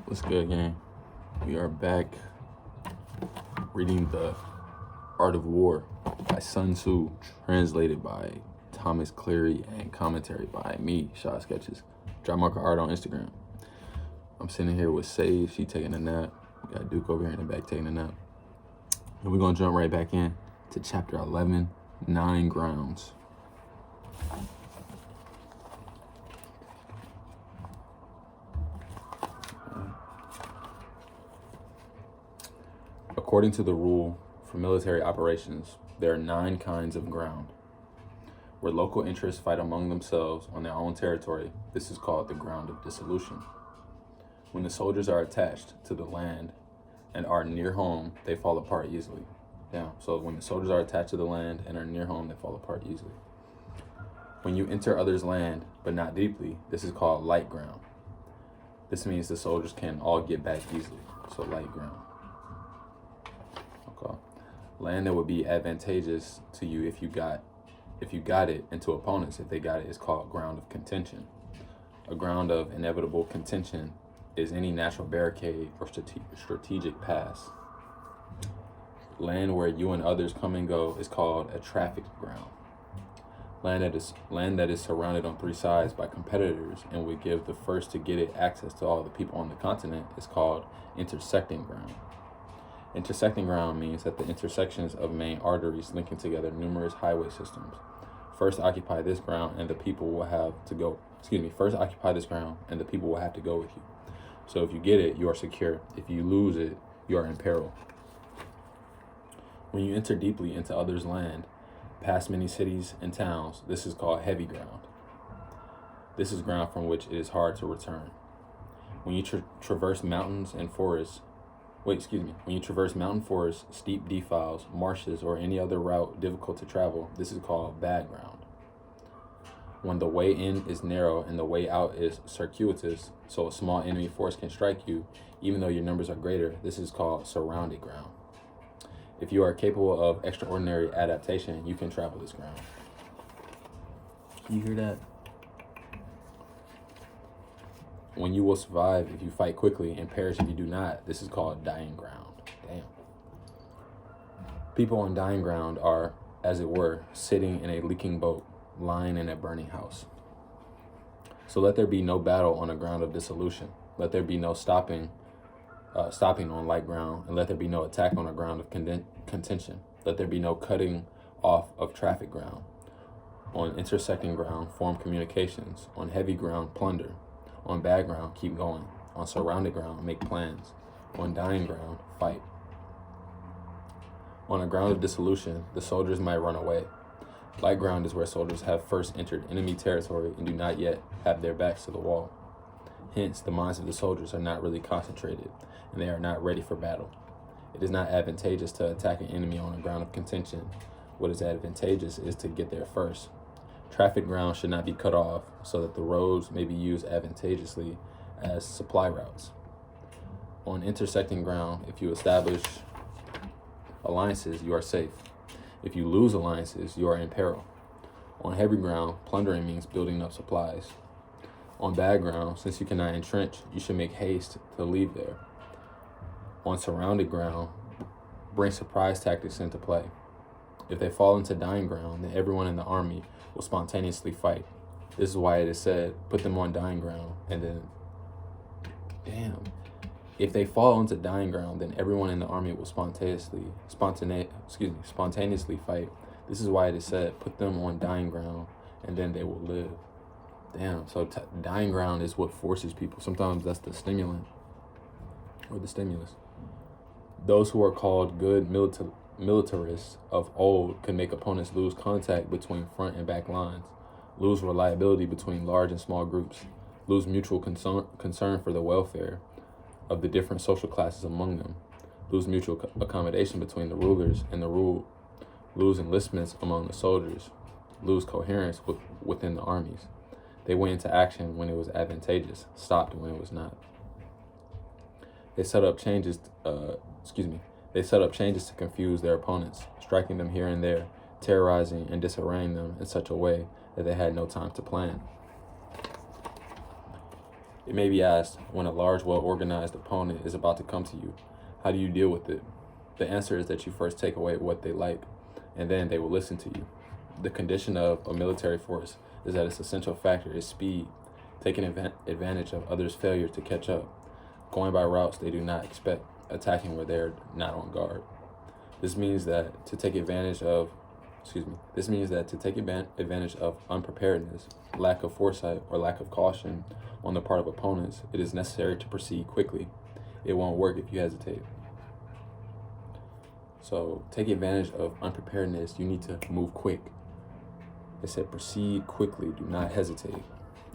What's good, gang? We are back reading The Art of War by Sun Tzu, translated by Thomas Cleary and commentary by me, Shot Sketches. Drop Marker Art on Instagram. I'm sitting here with Sage. She taking a nap. We got Duke over here in the back taking a nap. And we're going to jump right back in to chapter 11, 9 Grounds. According to the rule for military operations, there are 9 kinds of ground. Where local interests fight among themselves on their own territory, this is called the ground of dissolution. When the soldiers are attached to the land and are near home, they fall apart easily. So when the soldiers are attached to the land and are near home, they fall apart easily. When you enter others' land, but not deeply, this is called light ground. This means the soldiers can all get back easily, so light ground. Okay. Land that would be advantageous to you if you got it, and to opponents if they got it, is called ground of contention. A ground of inevitable contention is any natural barricade or strategic pass. Land where you and others come and go is called a trafficked ground. Land that is surrounded on 3 sides by competitors and would give the first to get it access to all the people on the continent is called intersecting ground. Intersecting ground means that the intersections of main arteries linking together numerous highway systems first occupy this ground and the people will have to go with you. So if you get it, you are secure. If you lose it, you are in peril. When you enter deeply into others' land, past many cities and towns, this is called heavy ground. This is ground from which it is hard to return. When you traverse mountains and forests, when you traverse mountain forests, steep defiles, marshes, or any other route difficult to travel, this is called bad ground. When the way in is narrow and the way out is circuitous, so a small enemy force can strike you, even though your numbers are greater, this is called surrounded ground. If you are capable of extraordinary adaptation, you can travel this ground. You hear that? When you will survive if you fight quickly and perish if you do not, this is called dying ground. Damn. People on dying ground are, as it were, sitting in a leaking boat, lying in a burning house. So let there be no battle on a ground of dissolution. Let there be no stopping on light ground, and let there be no attack on a ground of contention. Let there be no cutting off of traffic ground. On intersecting ground, form communications. On heavy ground, plunder. On bad ground, keep going. On surrounded ground, make plans. On dying ground, fight. On a ground of dissolution, the soldiers might run away. Light ground is where soldiers have first entered enemy territory and do not yet have their backs to the wall. Hence, the minds of the soldiers are not really concentrated, and they are not ready for battle. It is not advantageous to attack an enemy on a ground of contention. What is advantageous is to get there first. Traffic ground should not be cut off so that the roads may be used advantageously as supply routes. On intersecting ground, if you establish alliances, you are safe. If you lose alliances, you are in peril. On heavy ground, plundering means building up supplies. On bad ground, since you cannot entrench, you should make haste to leave there. On surrounded ground, bring surprise tactics into play. If they fall into dying ground, then everyone in the army will spontaneously fight. This is why it is said, put them on dying ground, and then, if they fall into dying ground, then everyone in the army will spontaneously fight. This is why it is said, put them on dying ground, and then they will live. So dying ground is what forces people. Sometimes that's the stimulant or the stimulus. Those who are called good militarists of old could make opponents lose contact between front and back lines, lose reliability between large and small groups, lose mutual concern for the welfare of the different social classes among them, lose mutual accommodation between the rulers and the ruled, lose enlistments among the soldiers, lose coherence within the armies. They went into action when it was advantageous, stopped when it was not. They set up changes to confuse their opponents, striking them here and there, terrorizing and disarraying them in such a way that they had no time to plan. It may be asked, when a large, well-organized opponent is about to come to you, how do you deal with it? The answer is that you first take away what they like, and then they will listen to you. The condition of a military force is that its essential factor is speed, taking advantage of others' failure to catch up, going by routes they do not expect, attacking where they're not on guard. This means that to take advantage of unpreparedness, lack of foresight, or lack of caution on the part of opponents, it is necessary to proceed quickly. It won't work if you hesitate. So, take advantage of unpreparedness. You need to move quick. It said proceed quickly, do not hesitate.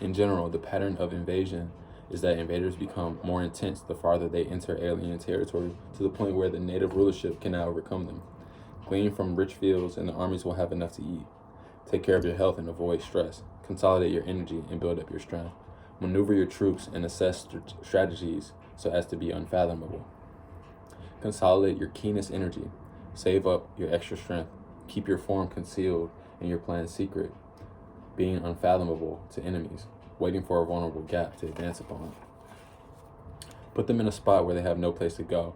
In general, the pattern of invasion is that invaders become more intense the farther they enter alien territory, to the point where the native rulership cannot overcome them. Glean from rich fields, and the armies will have enough to eat. Take care of your health and avoid stress. Consolidate your energy and build up your strength. Maneuver your troops and assess strategies so as to be unfathomable. Consolidate your keenest energy. Save up your extra strength. Keep your form concealed and your plans secret, being unfathomable to enemies, waiting for a vulnerable gap to advance upon. Put them in a spot where they have no place to go,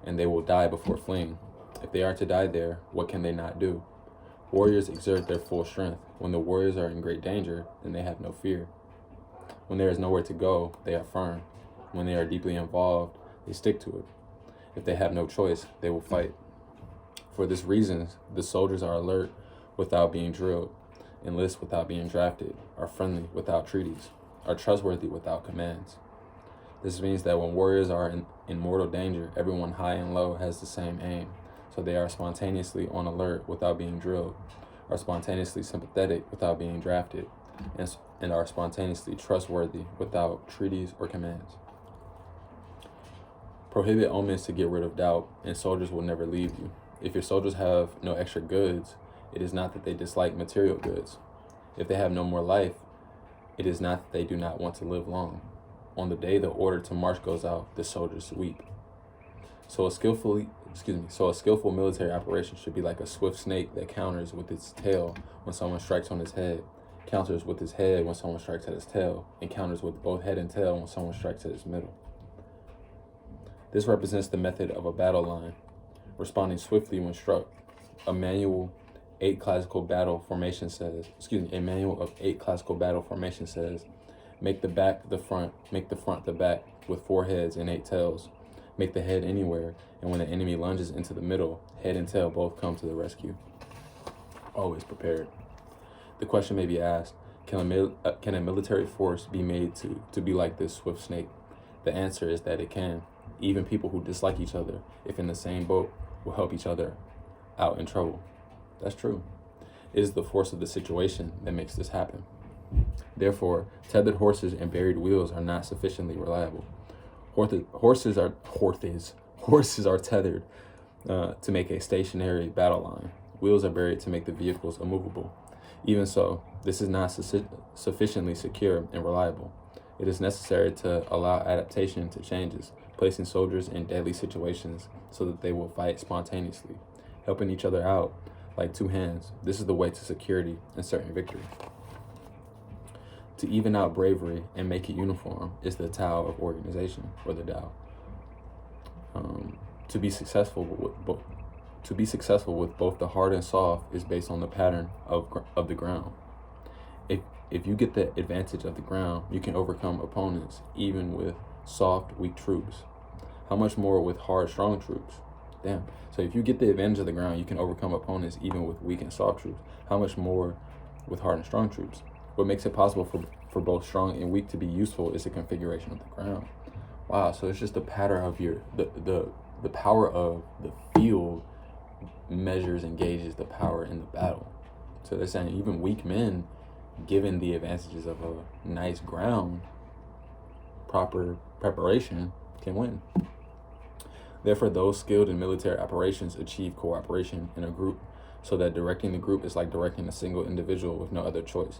and they will die before fleeing. If they are to die there, what can they not do? Warriors exert their full strength. When the warriors are in great danger, then they have no fear. When there is nowhere to go, they are firm. When they are deeply involved, they stick to it. If they have no choice, they will fight. For this reason, the soldiers are alert without being drilled, enlist without being drafted, are friendly without treaties, are trustworthy without commands. This means that when warriors are in mortal danger, everyone high and low has the same aim. So they are spontaneously on alert without being drilled, are spontaneously sympathetic without being drafted, and are spontaneously trustworthy without treaties or commands. Prohibit omens to get rid of doubt, and soldiers will never leave you. If your soldiers have no extra goods, it is not that they dislike material goods. If they have no more life, it is not that they do not want to live long. On the day the order to march goes out, the soldiers weep. So a skillful military operation should be like a swift snake that counters with its tail when someone strikes on his head, counters with his head when someone strikes at his tail, and counters with both head and tail when someone strikes at his middle. This represents the method of a battle line, responding swiftly when struck. A manual of 8 classical battle formation says, make the back the front, make the front the back, with 4 heads and 8 tails. Make the head anywhere, and when the enemy lunges into the middle, head and tail both come to the rescue. Always prepared. The question may be asked, can a military force be made to be like this swift snake? The answer is that it can. Even people who dislike each other, if in the same boat, will help each other out in trouble. That's true. It is the force of the situation that makes this happen. Therefore, tethered horses and buried wheels are not sufficiently reliable. Horses are tethered to make a stationary battle line. Wheels are buried to make the vehicles immovable. Even so, this is not sufficiently secure and reliable. It is necessary to allow adaptation to changes, placing soldiers in deadly situations so that they will fight spontaneously, helping each other out like two hands. This is the way to security and certain victory. To even out bravery and make it uniform is the TAOW of organization, or the TAOW. To be successful with both the hard and soft is based on the pattern of the ground. If you get the advantage of the ground, you can overcome opponents even with soft, weak troops. How much more with hard, strong troops? Damn. So if you get the advantage of the ground, you can overcome opponents even with weak and soft troops. How much more with hard and strong troops? What makes it possible for both strong and weak to be useful is the configuration of the ground. Wow, so it's just the pattern of the power of the field measures and gauges the power in the battle. So they're saying even weak men, given the advantages of a nice ground, proper preparation, can win. Therefore, those skilled in military operations achieve cooperation in a group, so that directing the group is like directing a single individual with no other choice.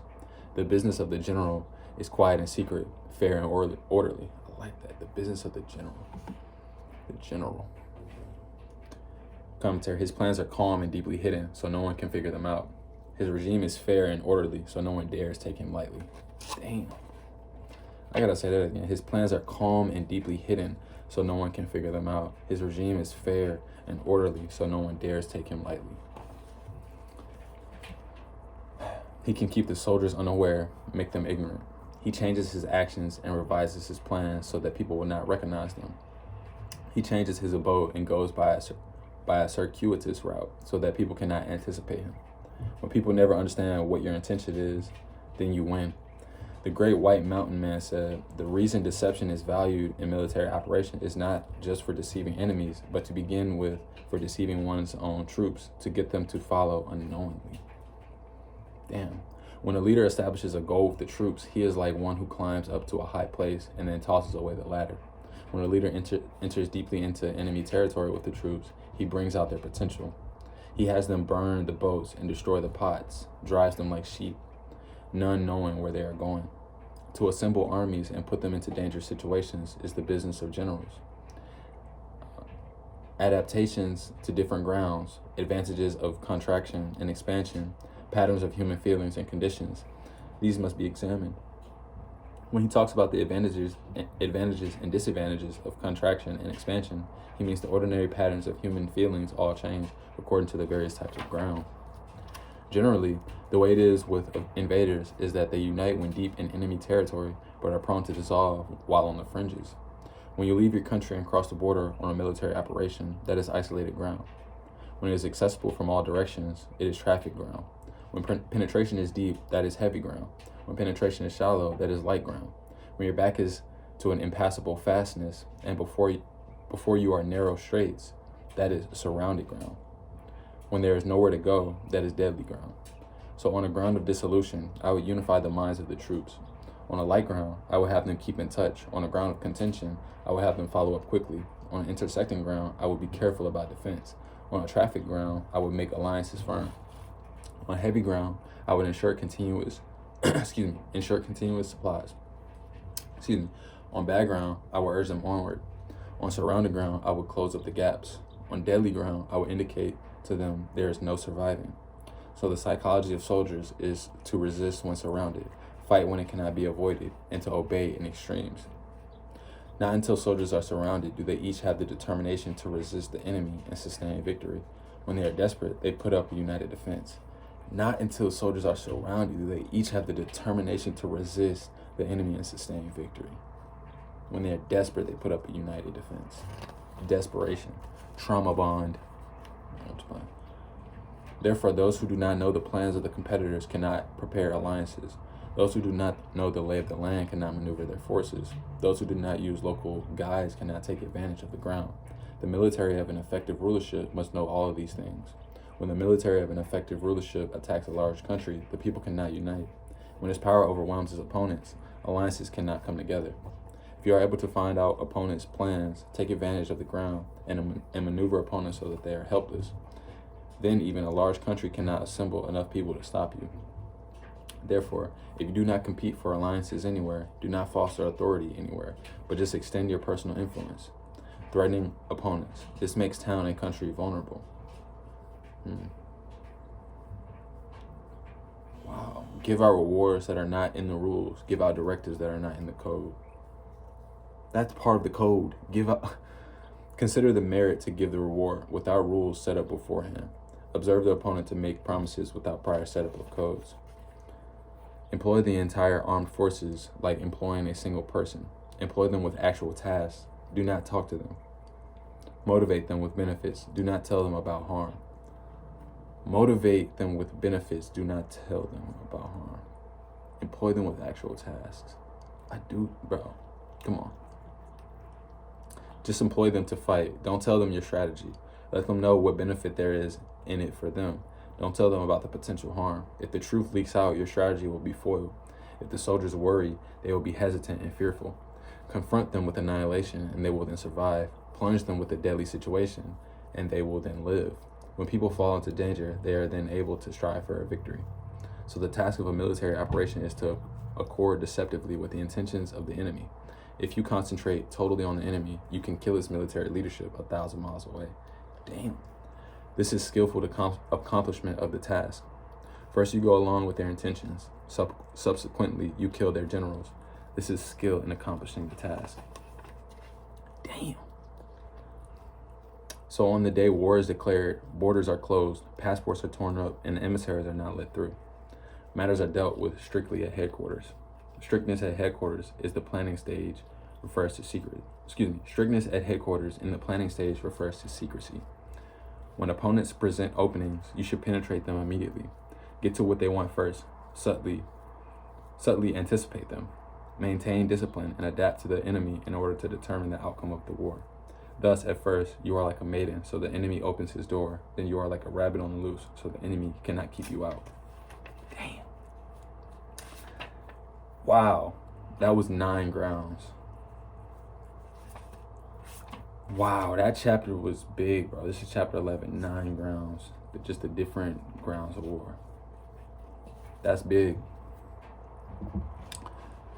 The business of the general is quiet and secret, fair and orderly. I like that. The business of the general. The general. Commentary. His plans are calm and deeply hidden, so no one can figure them out. His regime is fair and orderly, so no one dares take him lightly. Damn. I gotta say that again. His plans are calm and deeply hidden, so no one can figure them out. His regime is fair and orderly, so no one dares take him lightly. He can keep the soldiers unaware, make them ignorant. He changes his actions and revises his plans so that people will not recognize them. He changes his abode and goes by a circuitous route so that people cannot anticipate him. When people never understand what your intention is, then you win. The great white mountain man said, the reason deception is valued in military operation is not just for deceiving enemies, but to begin with for deceiving one's own troops to get them to follow unknowingly. Damn. When a leader establishes a goal with the troops, he is like one who climbs up to a high place and then tosses away the ladder. When a leader enters deeply into enemy territory with the troops, he brings out their potential. He has them burn the boats and destroy the pots, drives them like sheep, none knowing where they are going. To assemble armies and put them into dangerous situations is the business of generals. Adaptations to different grounds, advantages of contraction and expansion, patterns of human feelings and conditions, these must be examined. When he talks about the advantages and disadvantages of contraction and expansion, he means the ordinary patterns of human feelings all change according to the various types of ground. Generally, the way it is with invaders is that they unite when deep in enemy territory, but are prone to dissolve while on the fringes. When you leave your country and cross the border on a military operation, that is isolated ground. When it is accessible from all directions, it is traffic ground. When penetration is deep, that is heavy ground. When penetration is shallow, that is light ground. When your back is to an impassable fastness, and before you are narrow straits, that is surrounded ground. When there is nowhere to go, that is deadly ground. So on a ground of dissolution, I would unify the minds of the troops. On a light ground, I would have them keep in touch. On a ground of contention, I would have them follow up quickly. On an intersecting ground, I would be careful about defense. On a traffic ground, I would make alliances firm. On heavy ground, I would ensure continuous supplies. On bad ground, I would urge them onward. On surrounded ground, I would close up the gaps. On deadly ground, I would indicate to them there is no surviving. So the psychology of soldiers is to resist when surrounded, fight when it cannot be avoided, and to obey in extremes. Not until soldiers are surrounded do they each have the determination to resist the enemy and sustain victory. When they are desperate, they put up a united defense. Not until soldiers are surrounded do they each have the determination to resist the enemy and sustain victory. When they are desperate, they put up a united defense. Desperation, trauma bond. Therefore, those who do not know the plans of the competitors cannot prepare alliances. Those who do not know the lay of the land cannot maneuver their forces. Those who do not use local guides cannot take advantage of the ground. The military of an effective rulership must know all of these things. When the military of an effective rulership attacks a large country, the people cannot unite. When its power overwhelms its opponents, alliances cannot come together. If you are able to find out opponents' plans, take advantage of the ground, and maneuver opponents so that they are helpless, then even a large country cannot assemble enough people to stop you. Therefore, if you do not compete for alliances anywhere, do not foster authority anywhere, but just extend your personal influence. Threatening opponents. This makes town and country vulnerable. Wow. Give out rewards that are not in the rules. Give out directives that are not in the code. That's part of the code. Consider the merit to give the reward without rules set up beforehand. Observe the opponent to make promises without prior setup of codes. Employ the entire armed forces like employing a single person. Employ them with actual tasks. Do not talk to them. Motivate them with benefits. Do not tell them about harm. Motivate them with benefits. Do not tell them about harm. Employ them with actual tasks. Bro, come on. Just employ them to fight. Don't tell them your strategy. Let them know what benefit there is in it for them. Don't tell them about the potential harm. If the truth leaks out, your strategy will be foiled. If the soldiers worry, they will be hesitant and fearful. Confront them with annihilation, and they will then survive. Plunge them with a deadly situation, and they will then live. When people fall into danger, they are then able to strive for a victory. So the task of a military operation is to accord deceptively with the intentions of the enemy. If you concentrate totally on the enemy, you can kill its military leadership 1,000 miles away. Damn. This is skillful accomplishment of the task. First, you go along with their intentions. Subsequently, you kill their generals. This is skill in accomplishing the task. Damn. So on the day war is declared, borders are closed, passports are torn up, and emissaries are not let through. Matters are dealt with strictly at headquarters. Strictness at headquarters is the planning stage refers to secret. Strictness at headquarters in the planning stage refers to secrecy. When opponents present openings, you should penetrate them immediately. Get to what they want first. Subtly anticipate them. Maintain discipline and adapt to the enemy in order to determine the outcome of the war. Thus, at first, you are like a maiden, so the enemy opens his door. Then you are like a rabbit on the loose, so the enemy cannot keep you out. Damn. Wow. That was 9 grounds. Wow, that chapter was big, bro. This is chapter 11, 9 grounds. Just the different grounds of war. That's big.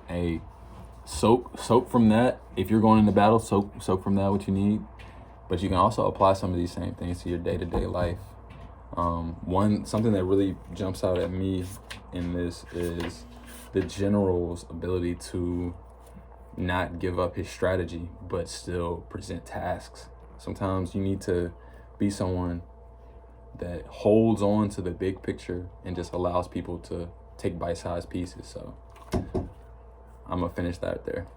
Hey, soak from that. If you're going into battle, soak from that what you need. But you can also apply some of these same things to your day-to-day life. Something that really jumps out at me in this is the general's ability to not give up his strategy, but still present tasks. Sometimes you need to be someone that holds on to the big picture and just allows people to take bite-sized pieces. So I'm gonna finish that there.